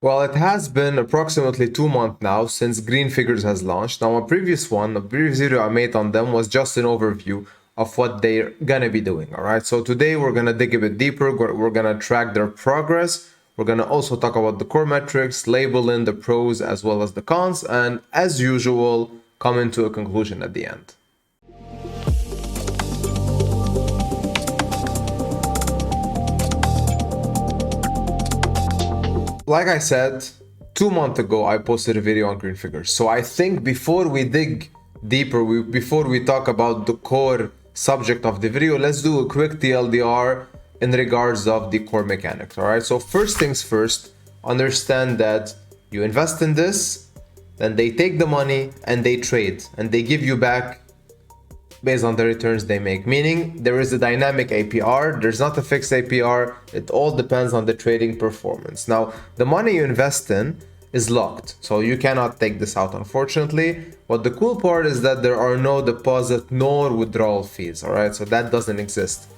Well, it has been approximately 2 months now since Green Figures has launched. Now, a previous video I made on them was just an overview of what they're gonna be doing. All right. So today we're gonna dig a bit deeper. We're gonna track their progress. We're gonna also talk about the core metrics, label in the pros as well as the cons, and as usual, come into a conclusion at the end. Like I said, 2 months ago, I posted a video on green figures. So I think before we dig deeper, before we talk about the core subject of the video, let's do a quick TLDR in regards of the core mechanics. All right. So first things first, understand that you invest in this, then they take the money and they trade and they give you back based on the returns they make, meaning there is a dynamic APR, there's not a fixed APR, it all depends on the trading performance. Now, the money you invest in is locked, so you cannot take this out, unfortunately. But the cool part is that there are no deposit nor withdrawal fees, all right? So that doesn't exist.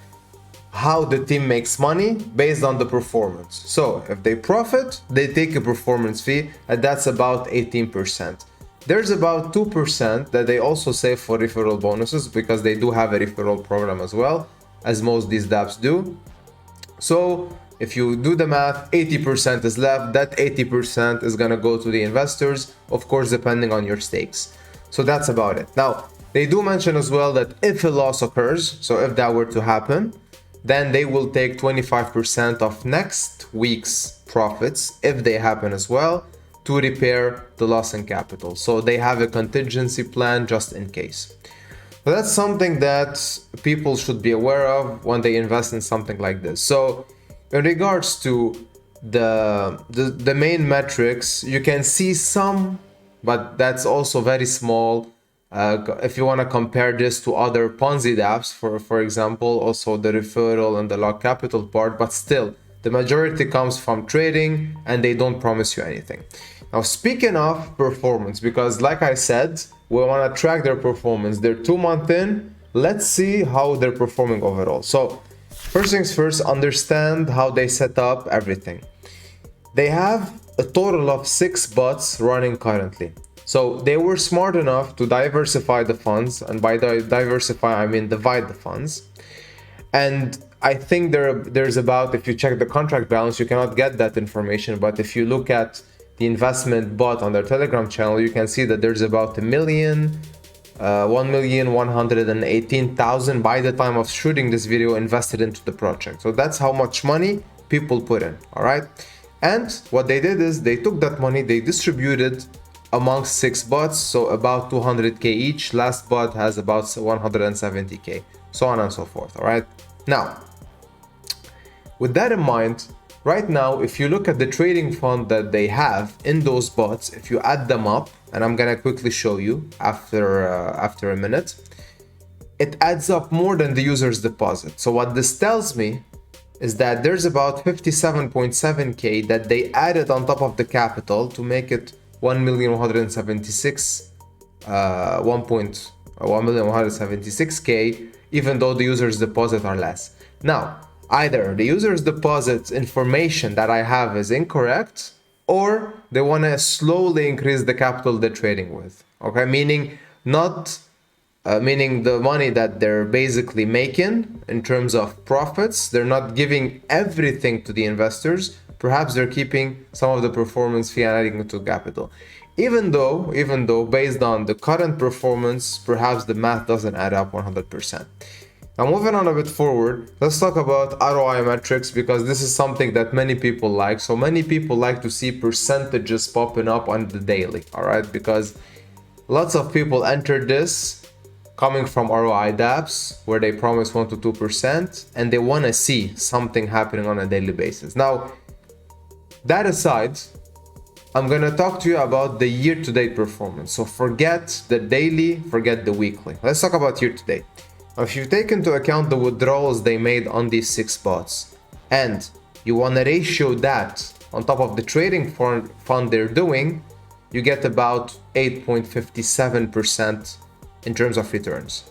How the team makes money based on the performance. So if they profit, they take a performance fee, and that's about 18%. There's about 2% that they also save for referral bonuses because they do have a referral program as well, as most these dApps do. So if you do the math, 80% is left. That 80% is gonna go to the investors, of course, depending on your stakes. So that's about it. Now, they do mention as well that if a loss occurs, so if that were to happen, then they will take 25% of next week's profits, if they happen as well, to repair the loss in capital. So they have a contingency plan just in case. So that's something that people should be aware of when they invest in something like this. So in regards to the main metrics, you can see some, but that's also very small. If you want to compare this to other Ponzi dApps, for example, also the referral and the lock capital part, but still, the majority comes from trading and they don't promise you anything. Now, speaking of performance, because like I said, we want to track their performance. They're 2 months in. Let's see how they're performing overall. So first things first, understand how they set up everything. They have a total of 6 bots running currently. So they were smart enough to diversify the funds, and by diversify I mean divide the funds. And I think there's about, if you check the contract balance, you cannot get that information, but if you look at the investment bot on their Telegram channel, you can see that there's about 1,118,000 by the time of shooting this video invested into the project. So that's how much money people put in, all right? And what they did is they took that money, they distributed amongst 6 bots, so about 200k each. Last bot has about 170k, so on and so forth, all right? Now, with that in mind, right now, if you look at the trading fund that they have in those bots, if you add them up, and I'm gonna quickly show you after a minute, it adds up more than the user's deposit. So what this tells me is that there's about 57.7k that they added on top of the capital to make it 1,176k, even though the user's deposit are less. Now, either the user's deposit information that I have is incorrect, or they want to slowly increase the capital they're trading with. Okay, meaning meaning the money that they're basically making in terms of profits, they're not giving everything to the investors. Perhaps they're keeping some of the performance fee and adding it to capital. Even though based on the current performance, perhaps the math doesn't add up 100%. Now, moving on a bit forward, let's talk about ROI metrics, because this is something that many people like. So many people like to see percentages popping up on the daily, all right? Because lots of people enter this coming from ROI dApps where they promise 1 to 2% and they want to see something happening on a daily basis. Now, that aside, I'm going to talk to you about the year-to-date performance. So forget the daily, forget the weekly. Let's talk about year-to-date. If you take into account the withdrawals they made on these 6 bots, and you want to ratio that on top of the trading fund they're doing, you get about 8.57% in terms of returns.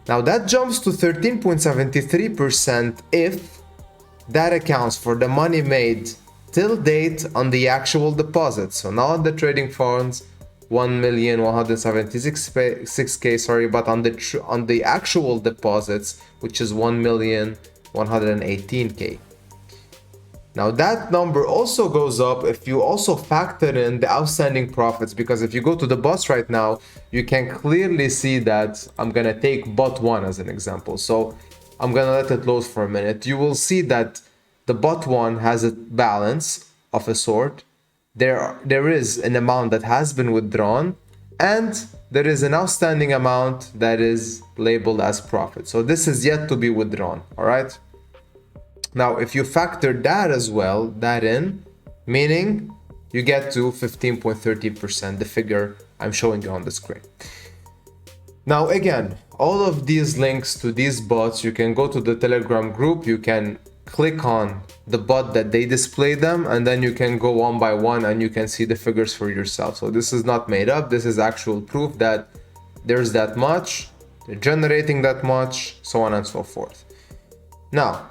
Now that jumps to 13.73% if that accounts for the money made till date on the actual deposits. So not on the trading funds, 1,176,600, sorry, but on the actual deposits, which is 1,118,000. Now that number also goes up if you also factor in the outstanding profits, because if you go to the bots right now, you can clearly see that I'm gonna take bot 1 as an example. So I'm gonna let it load for a minute. You will see that the bot 1 has a balance of a sort. There is an amount that has been withdrawn, and there is an outstanding amount that is labeled as profit. So this is yet to be withdrawn, all right? Now, if you factor that as well, that in, meaning you get to 15.30%, the figure I'm showing you on the screen. Now, again, all of these links to these bots, you can go to the Telegram group, you can click on the bot that they display them, and then you can go one by one and you can see the figures for yourself. So this is not made up, this is actual proof that there's that much, they're generating that much, so on and so forth. Now,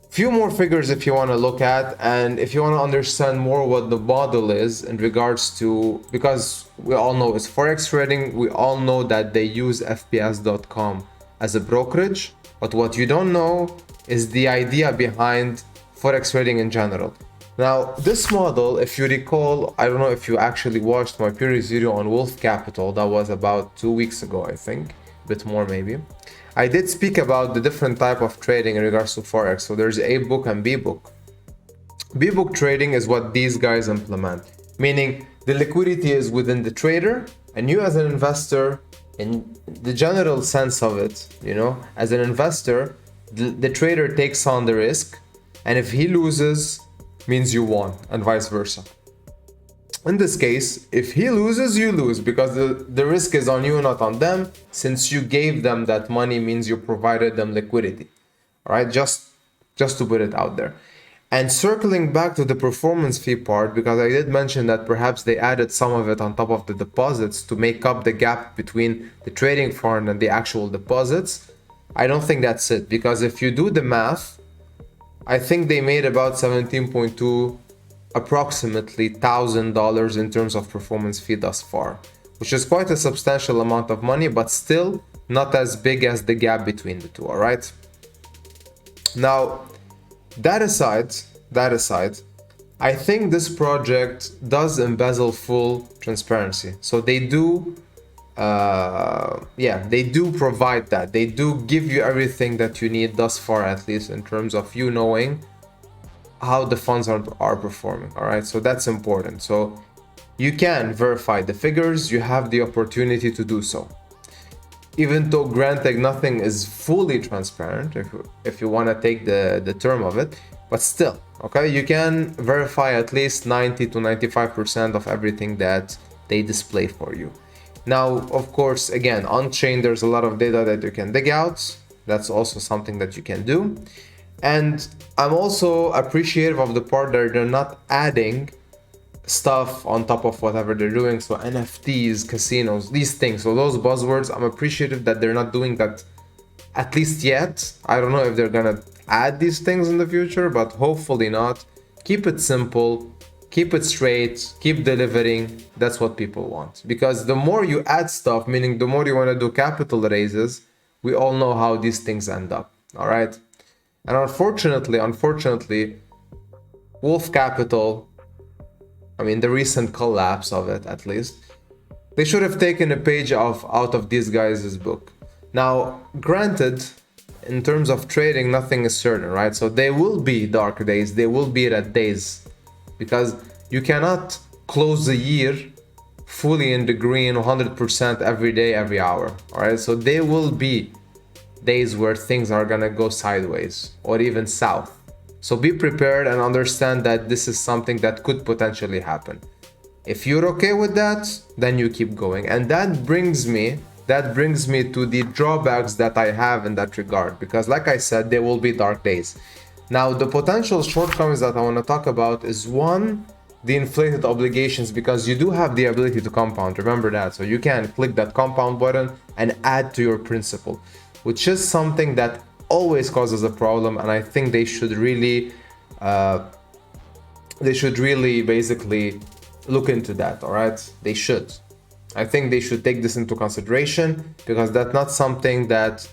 few more figures if you want to look at, and if you want to understand more what the model is in regards to, because we all know it's forex trading, we all know that they use fps.com as a brokerage, but what you don't know is the idea behind forex trading in general. Now this model, if you recall, I don't know if you actually watched my previous video on Wolf Capital, that was about 2 weeks ago, I think, a bit more maybe. I did speak about the different type of trading in regards to forex. So there's A book and B book. B book trading is what these guys implement, meaning the liquidity is within the trader, and you as an investor, in the general sense of it, you know, as an investor, the trader takes on the risk, and if he loses, means you won, and vice versa. In this case, if he loses, you lose, because the risk is on you, not on them. Since you gave them that money means you provided them liquidity. All right, just to put it out there. And circling back to the performance fee part, because I did mention that perhaps they added some of it on top of the deposits to make up the gap between the trading fund and the actual deposits. I don't think that's it, because if you do the math, I think they made about 17.2 approximately $1,000 in terms of performance fee thus far, which is quite a substantial amount of money, but still not as big as the gap between the two. All right, now that aside, I think this project does embezzle full transparency. So they do they do provide that, they do give you everything that you need thus far, at least in terms of you knowing how the funds are performing. All right, so that's important. So you can verify the figures, you have the opportunity to do so, even though granted nothing is fully transparent, if you want to take the term of it, but still, okay, you can verify at least 90 to 95% of everything that they display for you. Now, of course, again, on chain there's a lot of data that you can dig out. That's also something that you can do. And I'm also appreciative of the part that they're not adding stuff on top of whatever they're doing. So NFTs, casinos, these things. So those buzzwords, I'm appreciative that they're not doing that, at least yet. I don't know if they're gonna add these things in the future, but hopefully not. Keep it simple, keep it straight, keep delivering. That's what people want. Because the more you add stuff, meaning the more you want to do capital raises, we all know how these things end up. All right. And unfortunately, Wolf Capital, I mean, the recent collapse of it, at least, they should have taken a page out of these guys' book. Now, granted, in terms of trading, nothing is certain, right? So there will be dark days, there will be red days, because you cannot close the year fully in the green 100% every day, every hour, all right? So there will be days where things are gonna go sideways or even south. So be prepared and understand that this is something that could potentially happen. If you're okay with that, then you keep going. And that brings me to the drawbacks that I have in that regard, because like I said, there will be dark days. Now, the potential shortcomings that I want to talk about is, one, the inflated obligations, because you do have the ability to compound, remember that. So you can click that compound button and add to your principal, which is something that always causes a problem, and I think they should really they should really basically look into that. All right, they should. I think they should take this into consideration, because that's not something that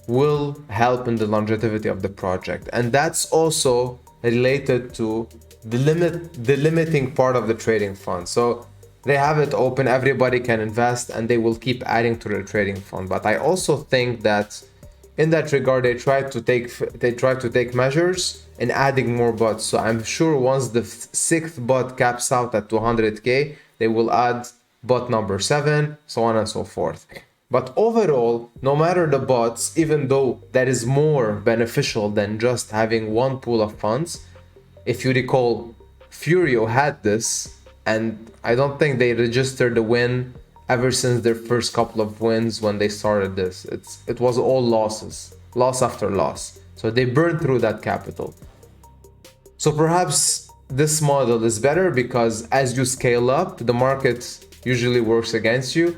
will help in the longevity of the project. And that's also related to the limiting part of the trading fund. So they have it open, everybody can invest, and they will keep adding to the trading fund. But I also think that in that regard, they try to take measures in adding more bots. So I'm sure once the sixth bot caps out at 200k, they will add bot number 7, so on and so forth. But overall, no matter the bots, even though that is more beneficial than just having one pool of funds, if you recall, Furio had this, and I don't think they registered the win ever since their first couple of wins when they started this. It was all losses, loss after loss. So they burned through that capital. So perhaps this model is better, because as you scale up, the market usually works against you.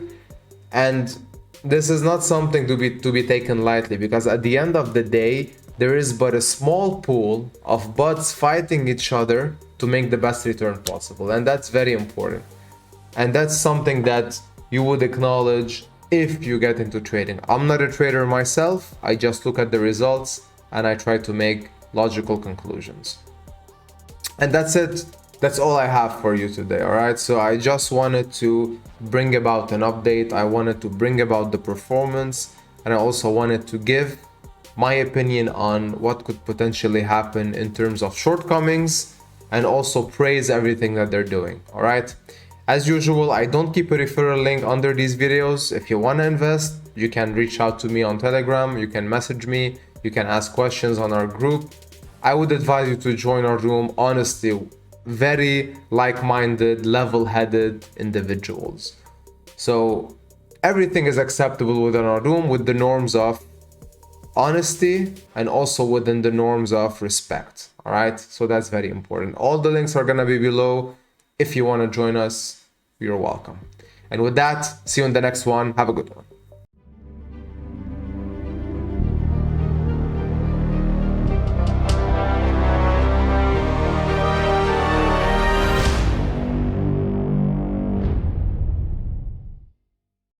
And this is not something to be taken lightly, because at the end of the day, there is but a small pool of bots fighting each other to make the best return possible. And that's very important. And that's something that you would acknowledge if you get into trading. I'm not a trader myself. I just look at the results and I try to make logical conclusions. And that's it. That's all I have for you today. All right. So I just wanted to bring about an update. I wanted to bring about the performance, and I also wanted to give my opinion on what could potentially happen in terms of shortcomings, and also praise everything that they're doing. All right. As usual, I don't keep a referral link under these videos. If you want to invest, you can reach out to me on Telegram. You can message me. You can ask questions on our group. I would advise you to join our room. Honestly, very like-minded, level-headed individuals. So everything is acceptable within our room, with the norms of honesty and also within the norms of respect. All right. So that's very important. All the links are going to be below. If you want to join us, you're welcome. And with that, see you in the next one. Have a good one.